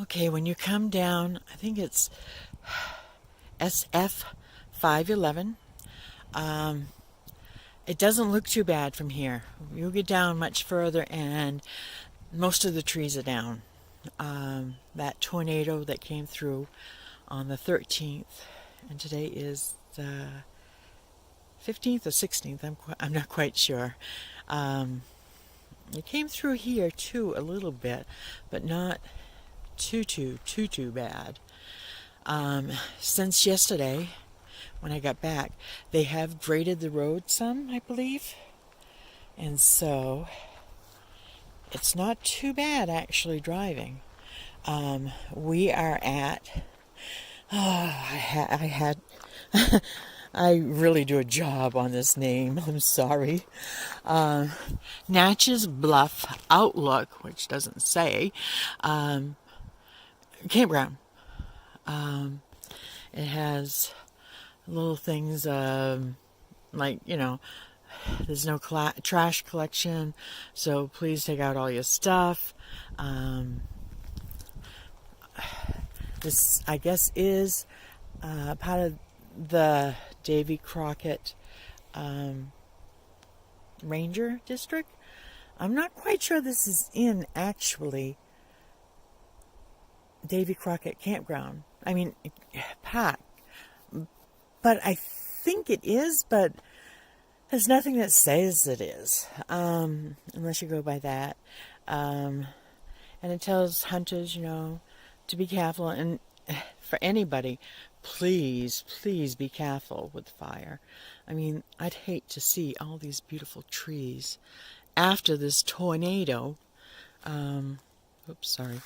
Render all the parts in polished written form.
Okay, when you come down, I think it's SF 511. It doesn't look too bad from here. You get down much further and most of the trees are down. That tornado that came through on the 13th, and today is the 15th or 16th, I'm not quite sure. It came through here too a little bit, but not too bad. Since yesterday, when I got back, they have graded the road some, I believe, and so it's not too bad actually driving. We are at I really do a job on this name. I'm sorry. Neches Bluff Outlook, which doesn't say, campground. It has little things like, there's no trash collection, so please take out all your stuff. This, I guess, is part of the Davy Crockett Ranger District. I'm not quite sure this is in, actually, Davy Crockett Campground. I mean, park. But I think it is, but there's nothing that says it is, unless you go by that. And it tells hunters, to be careful. And for anybody, please be careful with fire. I mean, I'd hate to see all these beautiful trees after this tornado. Oops, sorry.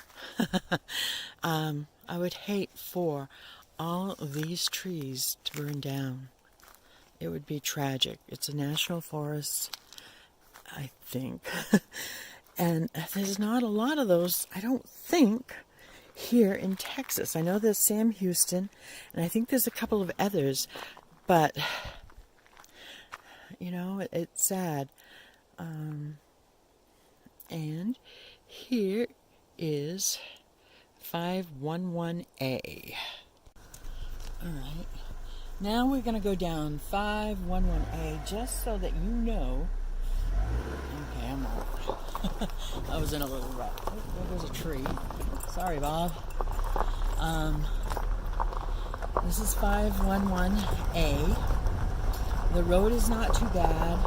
I would hate for all of these trees to burn down. It would be tragic. It's a national forest, I think. And there's not a lot of those, I don't think, here in Texas. I know there's Sam Houston, and I think there's a couple of others, but, it's sad. And here is 511A. All right. Now we're going to go down 511A just so that you know. Okay, I'm off. I was in a little rut. Oh, there goes a tree. Sorry, Bob. This is 511A. The road is not too bad,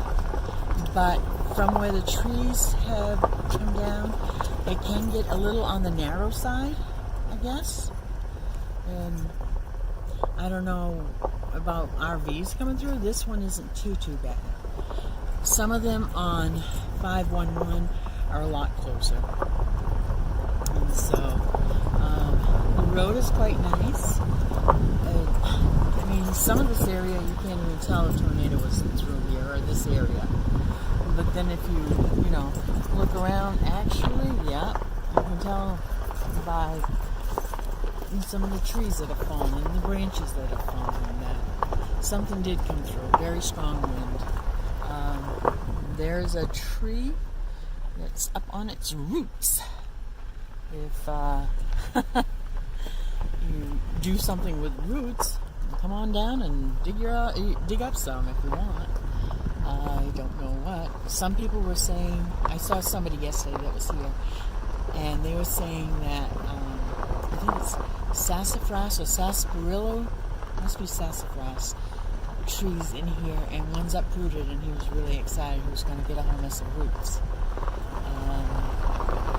but from where the trees have come down, it can get a little on the narrow side, I guess. And I don't know about RVs coming through. This one isn't too bad. Some of them on 511 are a lot closer. And so, the road is quite nice. I mean, some of this area, you can't even tell a tornado was through here, or this area. But then if you, look around, actually, yeah, you can tell by some of the trees that have fallen, and the branches that have fallen, that something did come through. Very strong wind. There's a tree that's up on its roots. If you do something with roots, come on down and dig up some if you want. I don't know what. Some people were saying, I saw somebody yesterday that was here, and they were saying that, I think it's sassafras or sarsaparilla, must be sassafras, trees in here, and one's uprooted, and he was really excited he was going to get a whole mess of roots.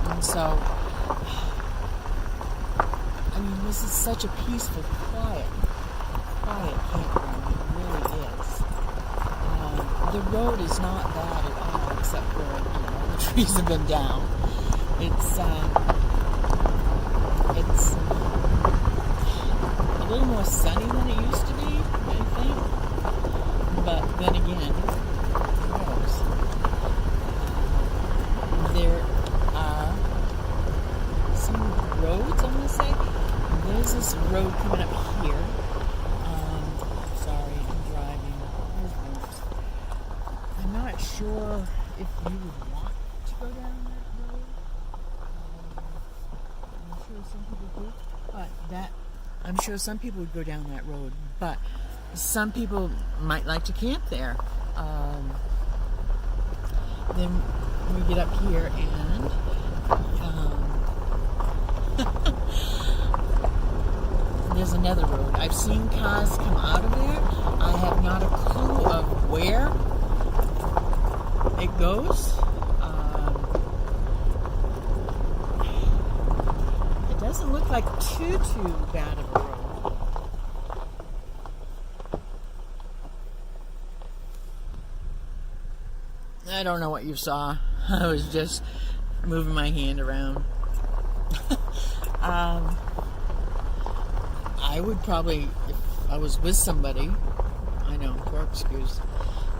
And so, I mean, this is such a peaceful, quiet campground. It really is. The road is not bad at all, except for, the trees have been down. It's a little more sunny than it used to be, I think. But then again, who knows? There are some roads, I'm going to say. There's this road coming up here. Sorry, I'm driving. I'm not sure if you would want to go down that road. I'm sure some people I'm sure some people would go down that road, but some people might like to camp there. Then we get up here and there's another road. I've seen cars come out of there. I have not a clue of where it goes. It doesn't look like too bad of a road. I don't know what you saw. I was just moving my hand around. I would probably, if I was with somebody, I know, corkscrews,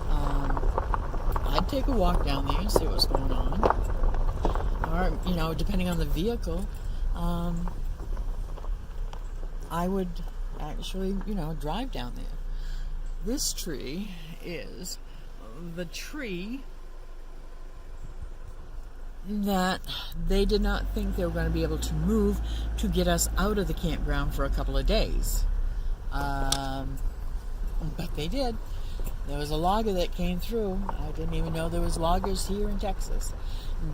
I'd take a walk down there and see what's going on. Or, you know, depending on the vehicle, I would actually, you know, drive down there. This tree is the tree that they did not think they were going to be able to move to get us out of the campground for a couple of days. But they did. There was a logger that came through. I didn't even know there was loggers here in Texas.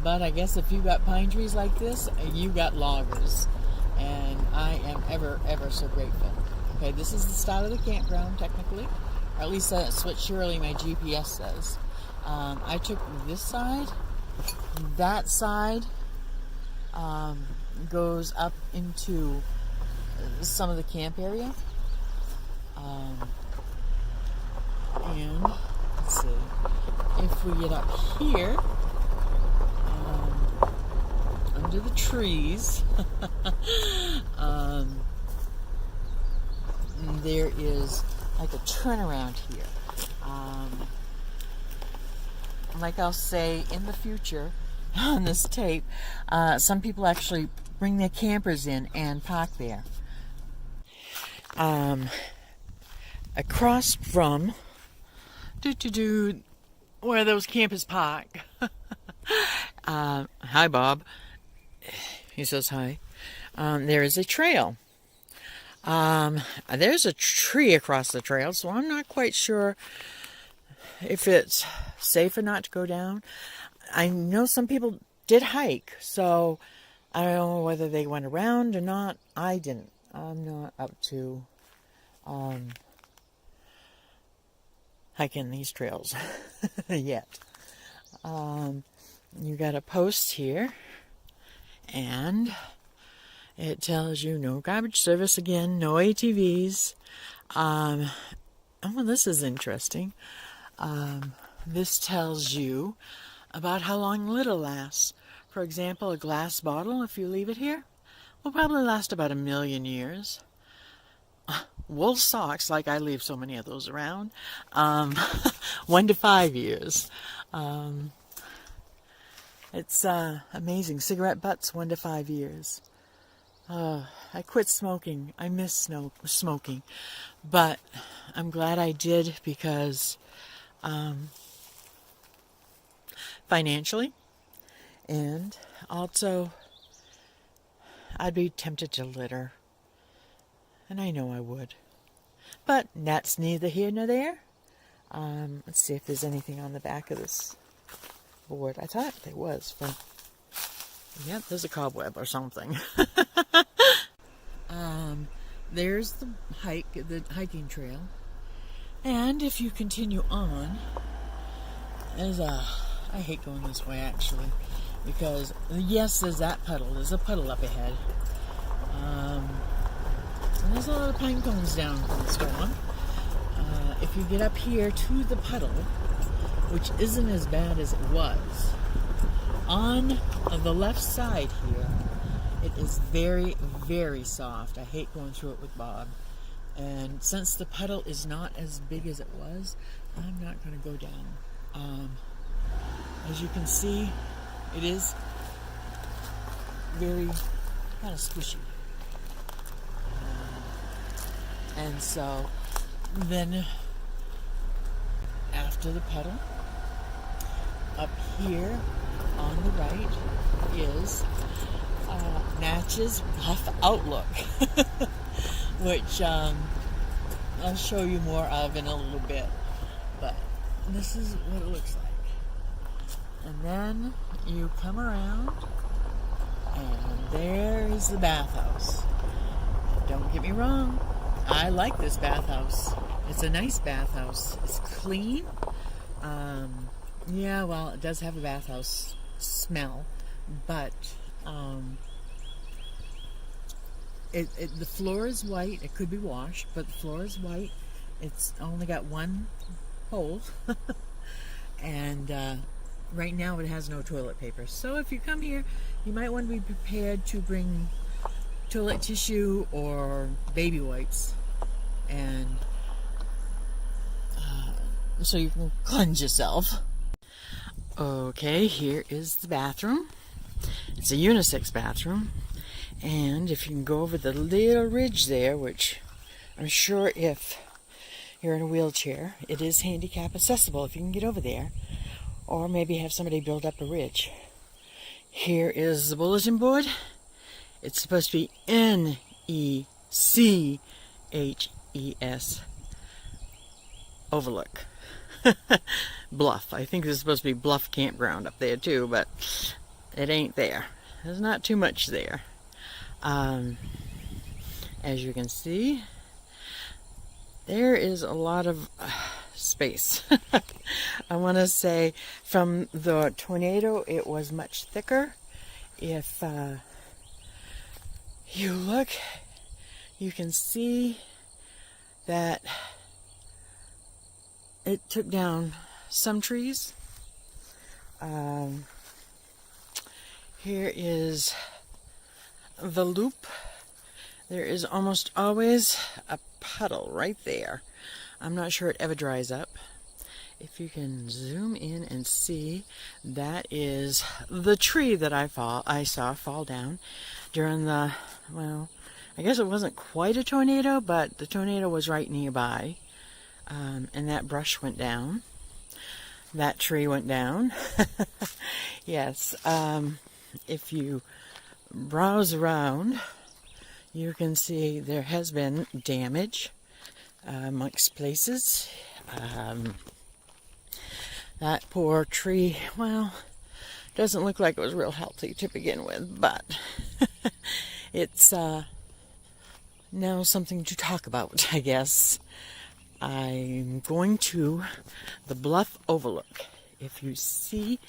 But I guess if you got pine trees like this, you got loggers. And I am ever so grateful. Okay, this is the start of the campground, technically. Or at least that's what surely my GPS says. I took this side. That side goes up into some of the camp area. And let's see, if we get up here under the trees, there is like a turnaround here. Like I'll say in the future on this tape, some people actually bring their campers in and park there. Across from where those campers park. Hi, Bob. He says hi. There is a trail. There's a tree across the trail, so I'm not quite sure if it's safe or not to go down. I know some people did hike, so I don't know whether they went around or not. I didn't. I'm not up to hiking these trails yet. You got a post here, and it tells you no garbage service again, no ATVs. Oh, well, this is interesting. This tells you about how long it'll last. For example, a glass bottle, if you leave it here, will probably last about 1 million years. Wool socks, like I leave so many of those around, 1 to 5 years. It's amazing. Cigarette butts, 1 to 5 years. I quit smoking. I miss smoking. But I'm glad I did because financially, and also I'd be tempted to litter. And I know I would. But that's neither here nor there. Let's see if there's anything on the back of this board. I thought there was. But yep, there's a cobweb or something. There's the hiking trail. And if you continue on, I hate going this way actually, because yes, there's that puddle. There's a puddle up ahead. And there's a lot of pine cones down from the storm. If you get up here to the puddle, which isn't as bad as it was, on the left side here, it is very, very soft. I hate going through it with Bob. And since the puddle is not as big as it was, I'm not going to go down. As you can see, it is very kind of squishy. And so then after the puddle, up here on the right is Neches Bluff Outlook. which I'll show you more of in a little bit. But this is what it looks like. And then you come around, and there is the bathhouse. Don't get me wrong, I like this bathhouse. It's a nice bathhouse. It's clean. Yeah, well, it does have a bathhouse smell, but the floor is white. It could be washed, but the floor is white. It's only got one hole, and right now it has no toilet paper. So if you come here, you might want to be prepared to bring toilet tissue or baby wipes, and so you can cleanse yourself. Okay, here is the bathroom. It's a unisex bathroom, and if you can go over the little ridge there, which I'm sure if you're in a wheelchair, it is handicap accessible if you can get over there, or maybe have somebody build up a ridge. Here is the bulletin board. It's supposed to be Neches Overlook Bluff. I think this is supposed to be Bluff Campground up there too, but it ain't there. There's not too much there. As you can see, there is a lot of space. I want to say from the tornado it was much thicker. If you look, you can see that it took down some trees. Here is the loop. There is almost always a puddle right there. I'm not sure it ever dries up. If you can zoom in and see, that is the tree that I saw fall down during the, well, I guess it wasn't quite a tornado, but the tornado was right nearby. And that brush went down. That tree went down. Yes. If you browse around, you can see there has been damage amongst places. That poor tree, well, doesn't look like it was real healthy to begin with, but it's now something to talk about, I guess. I'm going to the Bluff Overlook. If you see,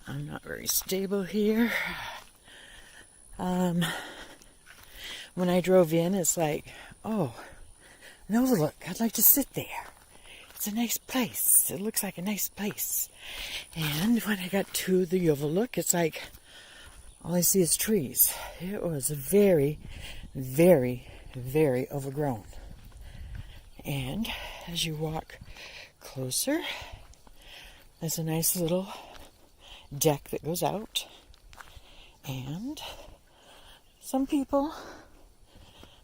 I'm not very stable here. When I drove in, it's like, oh, an overlook. I'd like to sit there. It's a nice place. It looks like a nice place. And when I got to the overlook, it's like, all I see is trees. It was very, very, very overgrown. And as you walk closer, there's a nice little deck that goes out. And some people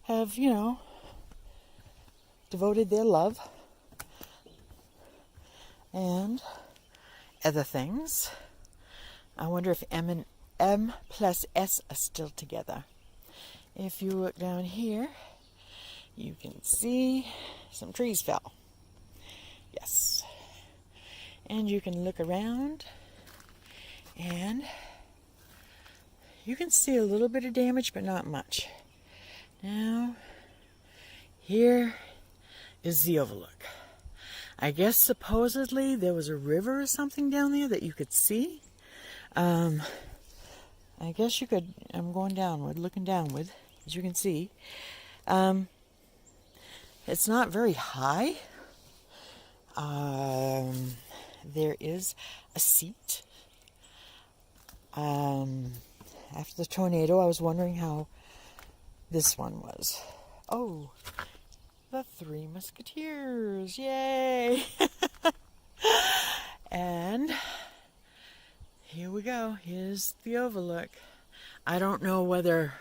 have, devoted their love and other things. I wonder if M plus S are still together. If you look down here, you can see some trees fell. Yes. And you can look around and you can see a little bit of damage, but not much. Now, here is the overlook. I guess supposedly there was a river or something down there that you could see. I guess you could, I'm going downward, looking downward, as you can see. It's not very high. There is a seat. After the tornado, I was wondering how this one was. Oh, the Three Musketeers. Yay! And here we go. Here's the overlook. I don't know whether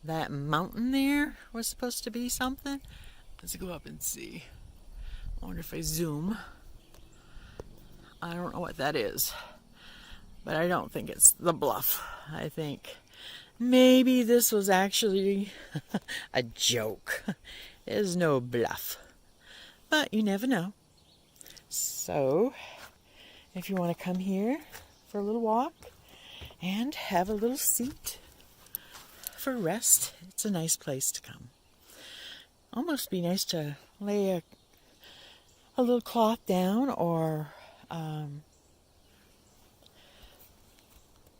that mountain there was supposed to be something. Let's go up and see. I wonder if I zoom. I don't know what that is. But I don't think it's the bluff. I think maybe this was actually a joke. There's no bluff. But you never know. So, if you want to come here for a little walk and have a little seat for rest, it's a nice place to come. Almost be nice to lay a little cloth down, or a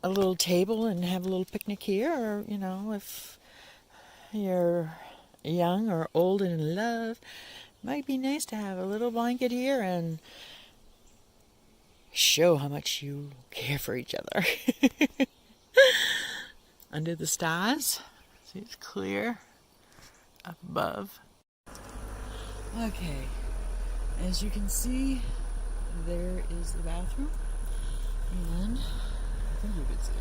little table and have a little picnic here, or, you know, if you're young or old and in love, it might be nice to have a little blanket here and show how much you care for each other. Under the stars. See, it's clear up above. Okay, as you can see, there is the bathroom, and I think you could see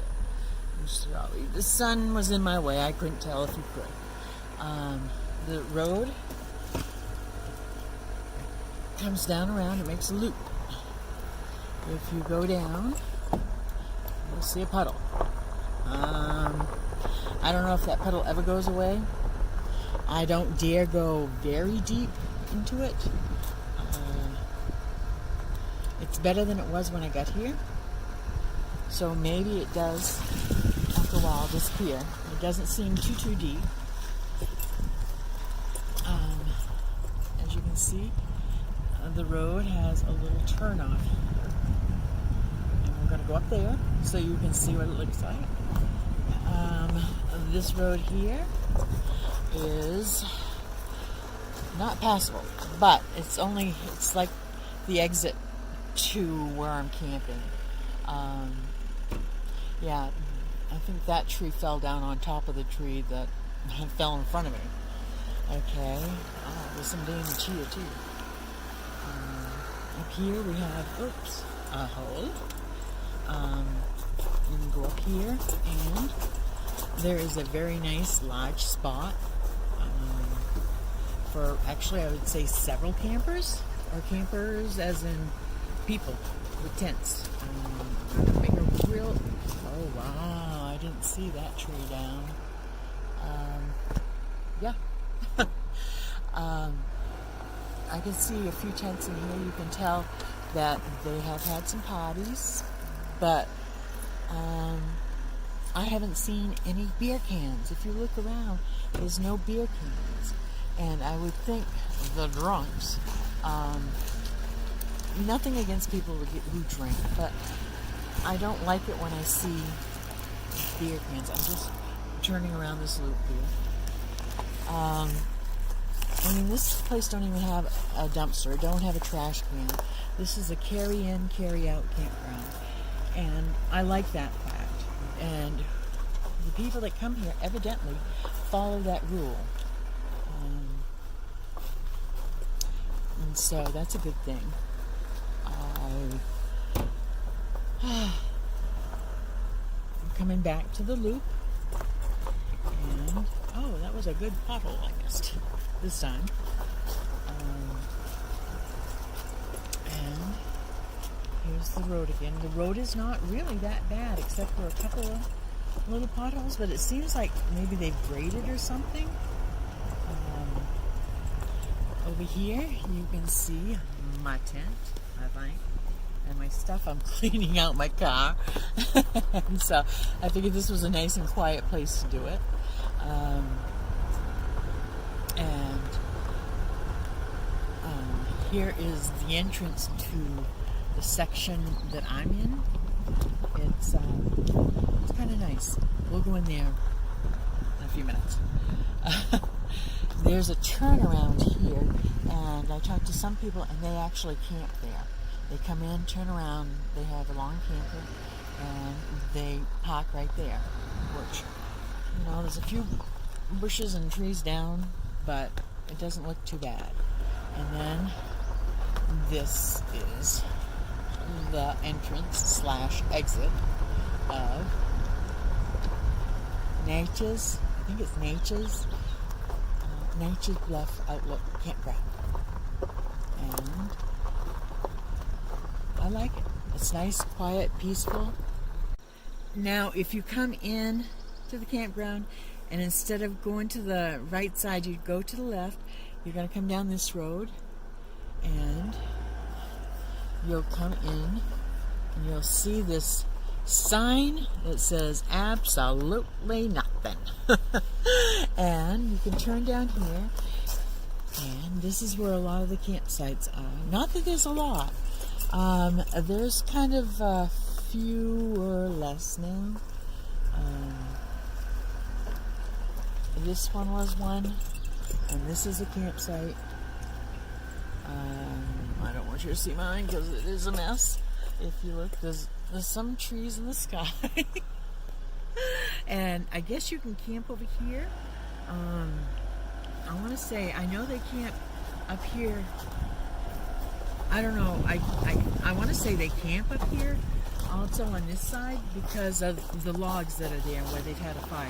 it. The sun was in my way. I couldn't tell if you could. The road comes down around. It makes a loop. If you go down, you'll see a puddle. I don't know if that puddle ever goes away. I don't dare go very deep into it. It's better than it was when I got here. So maybe it does, after a while, disappear. It doesn't seem too deep. As you can see, the road has a little turnoff here. And we're going to go up there so you can see what it looks like. This road here is not passable, but it's like the exit to where I'm camping. Yeah, I think that tree fell down on top of the tree that fell in front of me. Okay, there's some damage here too. Up here we have, a hole. You can go up here, and there is a very nice large spot for, actually I would say, several campers, or campers as in people with tents. Oh wow, I didn't see that tree down. Yeah. I can see a few tents in here. You can tell that they have had some parties, but I haven't seen any beer cans. If you look around, there's no beer cans. And I would think the drunks, nothing against people who drink, but I don't like it when I see beer cans. I'm just turning around this loop here. I mean, this place don't even have a dumpster, don't have a trash can. This is a carry-in, carry-out campground. And I like that fact. And the people that come here evidently follow that rule. And so that's a good thing. I'm coming back to the loop. And, that was a good pothole I missed this time. And here's the road again. The road is not really that bad, except for a couple of little potholes, but it seems like maybe they've graded or something. Over here, you can see my tent, I think, and my stuff. I'm cleaning out my car. And so I figured this was a nice and quiet place to do it. Here is the entrance to the section that I'm in. It's kind of nice. We'll go in there in a few minutes. There's a turnaround here, and I talked to some people, and they actually camp there. They come in, turn around, they have a long camper, and they park right there. Which, there's a few bushes and trees down, but it doesn't look too bad. And then this is the entrance / exit of Neches. I think it's Neches Bluff Outlook Campground. And I like it. It's nice, quiet, peaceful. Now, if you come in to the campground, and instead of going to the right side, you go to the left. You're going to come down this road, and you'll come in, and you'll see this sign that says absolutely nothing. And you can turn down here, and this is where a lot of the campsites are. Not that there's a lot. There's kind of a few or less now. This one was one, and this is a campsite. I don't want you to see mine because it is a mess. If you look, there's some trees in the sky. And I guess you can camp over here. I want to say, I know they camp up here. I don't know. I want to say they camp up here also on this side because of the logs that are there where they've had a fire.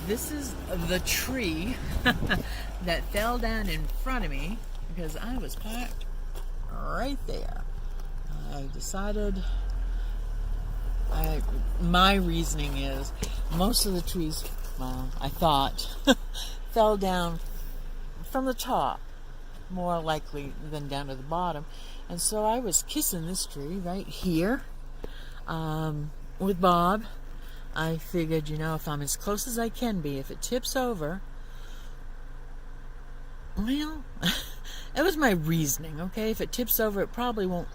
This is the tree that fell down in front of me because I was parked right there. I decided, my reasoning is most of the trees, well, I thought, fell down from the top, more likely than down to the bottom. And so I was kissing this tree right here with Bob. I figured, if I'm as close as I can be, if it tips over, well, that was my reasoning, okay? If it tips over, it probably won't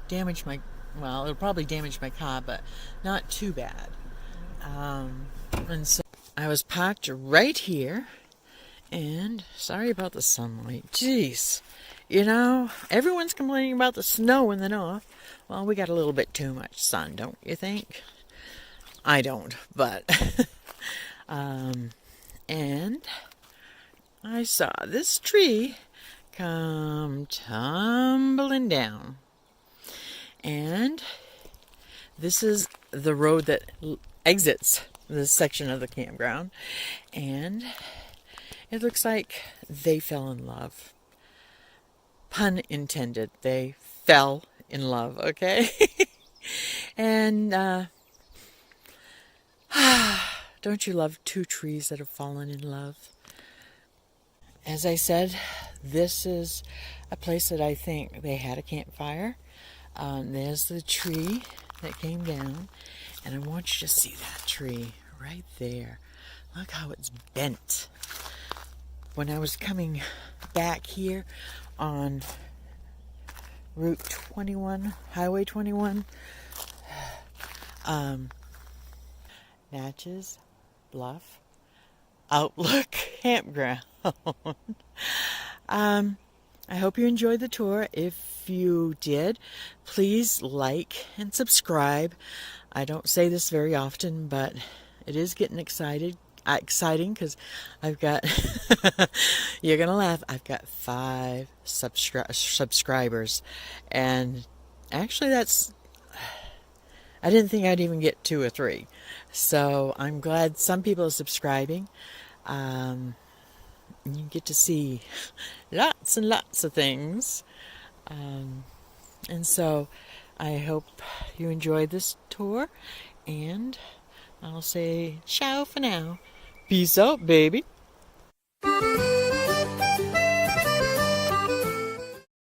damage it'll probably damage my car, but not too bad. And so I was parked right here, and sorry about the sunlight. Jeez. Everyone's complaining about the snow in the north. Well, we got a little bit too much sun, don't you think? I don't, but and I saw this tree come tumbling down, and this is the road that exits this section of the campground, and it looks like they fell in love. Pun intended. They fell in love, okay? And don't you love two trees that have fallen in love? As I said, this is a place that I think they had a campfire. There's the tree that came down, and I want you to see that tree right there. Look how it's bent. When I was coming back here on Route 21, Highway 21, Neches Bluff Outlook Campground. I hope you enjoyed the tour. If you did, please like and subscribe. I don't say this very often, but it is getting exciting because I've got, you're going to laugh, I've got 5 subscribers. And actually I didn't think I'd even get 2 or 3. So I'm glad some people are subscribing. You get to see lots and lots of things. And so I hope you enjoyed this tour. And I'll say ciao for now. Peace out, baby.